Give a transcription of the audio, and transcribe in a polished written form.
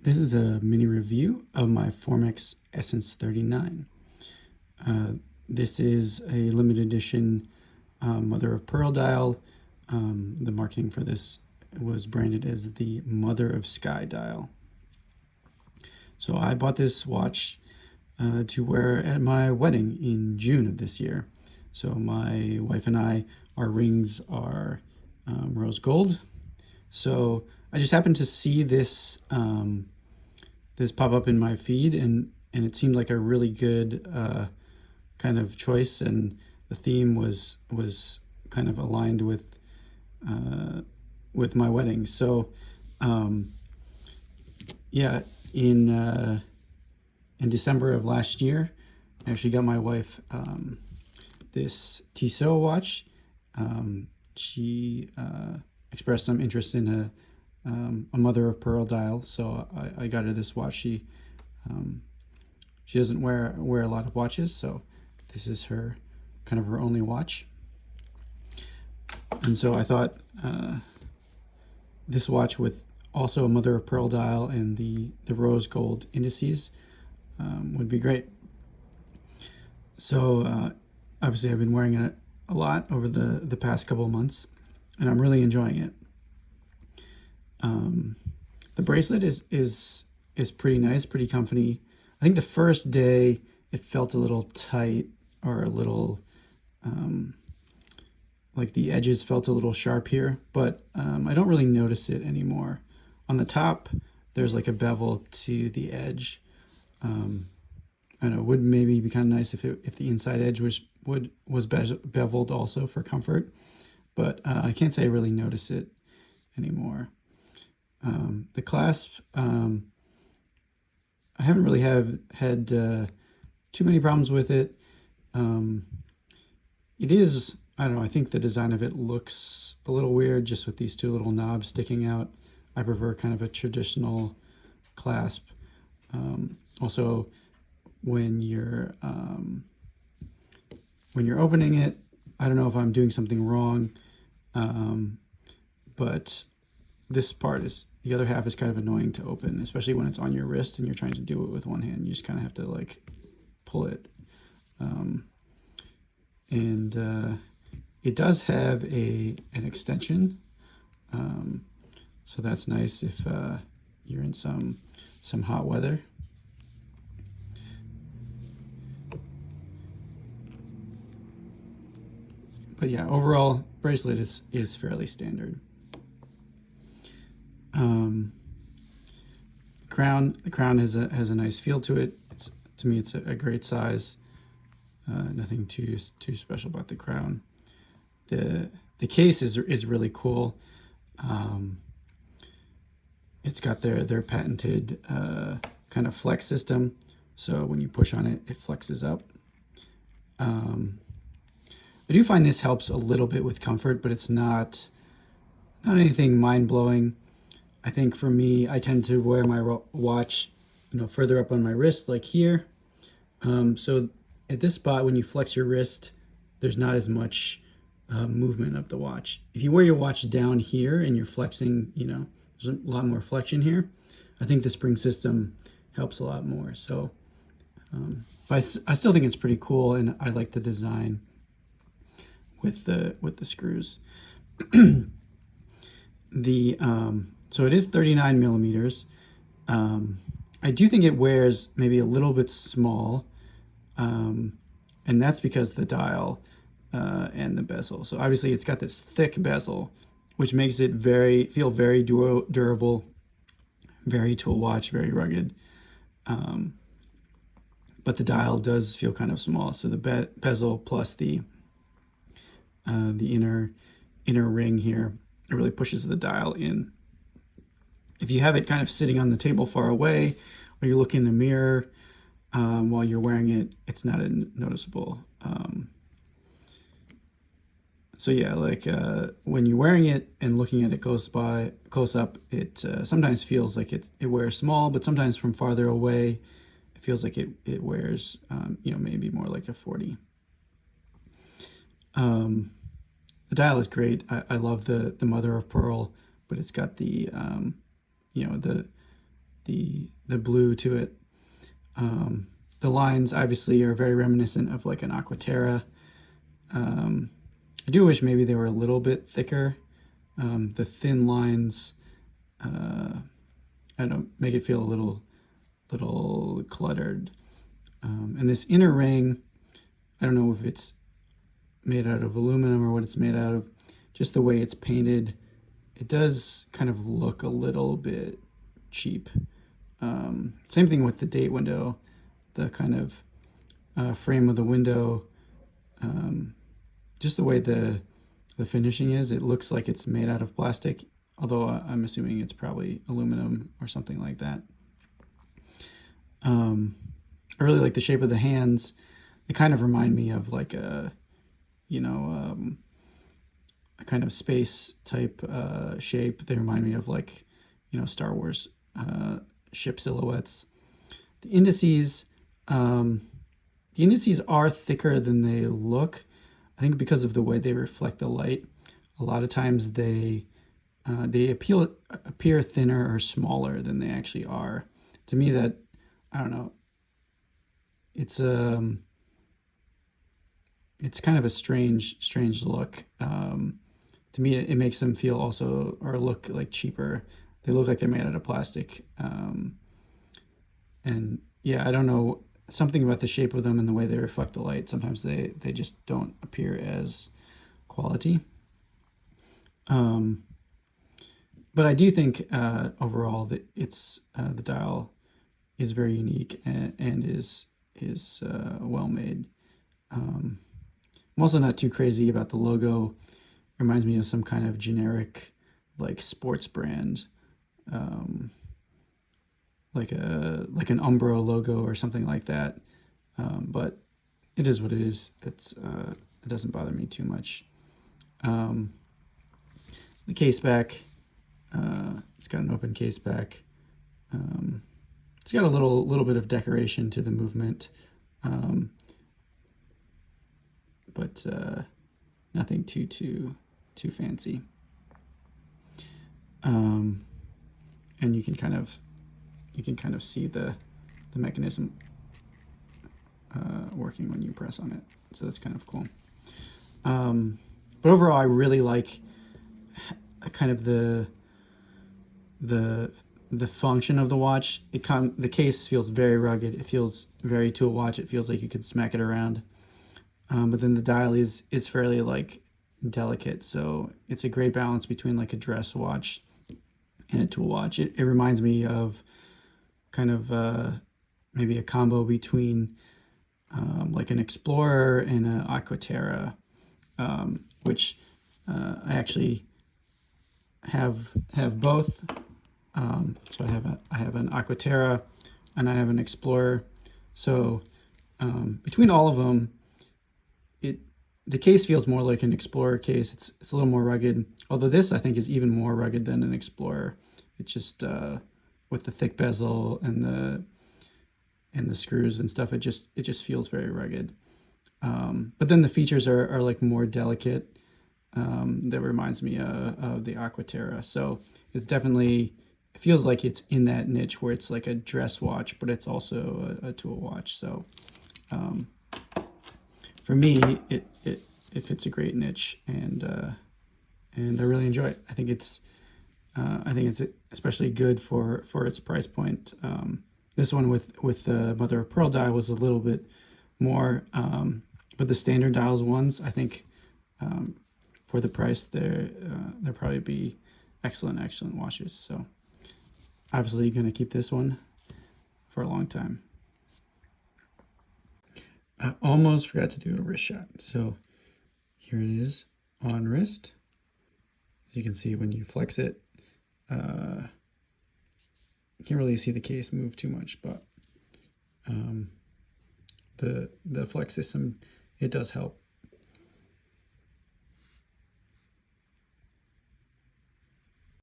This is a mini review of my Formex Essence 39. This is a limited edition mother of pearl dial. The marketing for this was branded as the mother of sky dial. So I bought this watch to wear at my wedding in June of this year. So my wife and I, our rings are rose gold. So I just happened to see this this pop up in my feed, and it seemed like a really good kind of choice, and the theme was kind of aligned with my wedding. So yeah, in December of last year, I actually got my wife this Tissot watch. She expressed some interest in a mother of pearl dial, so I got her this watch. She doesn't wear a lot of watches, so this is her kind of her only watch. And so I thought this watch with also a mother of pearl dial and the rose gold indices would be great. So obviously I've been wearing it a lot over the past couple of months, and I'm really enjoying it. The bracelet is pretty nice, pretty comfy. I think the first day it felt a little tight, or a little like the edges felt a little sharp here, but I don't really notice it anymore. On the top, there's like a bevel to the edge. I know it would maybe be kind of nice if the inside edge was beveled also for comfort, but I can't say I really notice it anymore. The clasp, I haven't really had too many problems with it. It is, I don't know, I think the design of it looks a little weird just with these two little knobs sticking out. I prefer kind of a traditional clasp. Also, when you're opening it, I don't know if I'm doing something wrong, but this part is, the other half is kind of annoying to open, especially when it's on your wrist and you're trying to do it with one hand. You just kind of have to like pull it. And it does have an extension, so that's nice if you're in some hot weather. But yeah, overall bracelet is fairly standard. The crown has a nice feel to it. To me, it's a great size. Nothing too special about the crown. The case is really cool. It's got their patented kind of flex system. So when you push on it, it flexes up. I do find this helps a little bit with comfort, but it's not anything mind-blowing. I think for me, I tend to wear my watch, further up on my wrist, like here. So at this spot, when you flex your wrist, there's not as much movement of the watch. If you wear your watch down here and you're flexing, there's a lot more flexion here. I think the spring system helps a lot more. So, but I still think it's pretty cool, and I like the design with the screws. So it is 39 millimeters. I do think it wears maybe a little bit small, and that's because the dial and the bezel. So obviously it's got this thick bezel, which makes it feel very durable, very to a watch, very rugged. But the dial does feel kind of small. So the bezel plus the inner ring here, it really pushes the dial in. If you have it kind of sitting on the table far away, or you look in the mirror while you're wearing it, it's not noticeable. So yeah, like when you're wearing it and looking at it close up, it sometimes feels like it wears small, but sometimes from farther away, it feels like it wears maybe more like a 40. The dial is great. I love the mother of pearl, but it's got the the blue to it. The lines obviously are very reminiscent of like an Aquaterra. I do wish maybe they were a little bit thicker. The thin lines, I don't know, make it feel a little cluttered. And this inner ring, I don't know if it's made out of aluminum or what it's made out of. Just the way it's painted, it does kind of look a little bit cheap. Same thing with the date window, the kind of frame of the window. Just the way the finishing is, it looks like it's made out of plastic, although I'm assuming it's probably aluminum or something like that. I really like the shape of the hands. They kind of remind me of like a kind of space type shape. They remind me of like, Star Wars ship silhouettes. The indices are thicker than they look. I think because of the way they reflect the light. A lot of times they appear thinner or smaller than they actually are. To me, that, I don't know, it's kind of a strange look. To me, it makes them feel also, or look like cheaper. They look like they're made out of plastic. And yeah, I don't know, something about the shape of them and the way they reflect the light. Sometimes they just don't appear as quality. But I do think overall that it's the dial is very unique and is well made. I'm also not too crazy about the logo. It reminds me of some kind of generic like sports brand, like an Umbro logo or something like that. But it is what it is. It doesn't bother me too much. The case back, it's got an open case back. It's got a little bit of decoration to the movement, but nothing too fancy. And you can kind of see the mechanism working when you press on it, so that's kind of cool. But overall, I really like kind of the function of the watch. The case feels very rugged. It feels very tool watch. It feels like you could smack it around. But then the dial is fairly like delicate, so it's a great balance between like a dress watch and a tool watch. It reminds me of kind of maybe a combo between like an Explorer and an Aquaterra, which I actually have both. So I have an Aquaterra and I have an Explorer. So between all of them, the case feels more like an Explorer case. It's a little more rugged. Although this I think is even more rugged than an Explorer. It's just with the thick bezel and the screws and stuff. It just feels very rugged. But then the features are like more delicate. That reminds me of the Aquaterra. So it's definitely, it feels like it's in that niche where it's like a dress watch, but it's also a tool watch. So for me, it fits a great niche, and I really enjoy it. I think it's especially good for its price point. This one with the mother of pearl dial was a little bit more, but the standard dials ones, I think, for the price, they'll probably be excellent watches. So obviously, you're going to keep this one for a long time. I almost forgot to do a wrist shot. So here it is on wrist. You can see when you flex it, you can't really see the case move too much, but the flex system, it does help.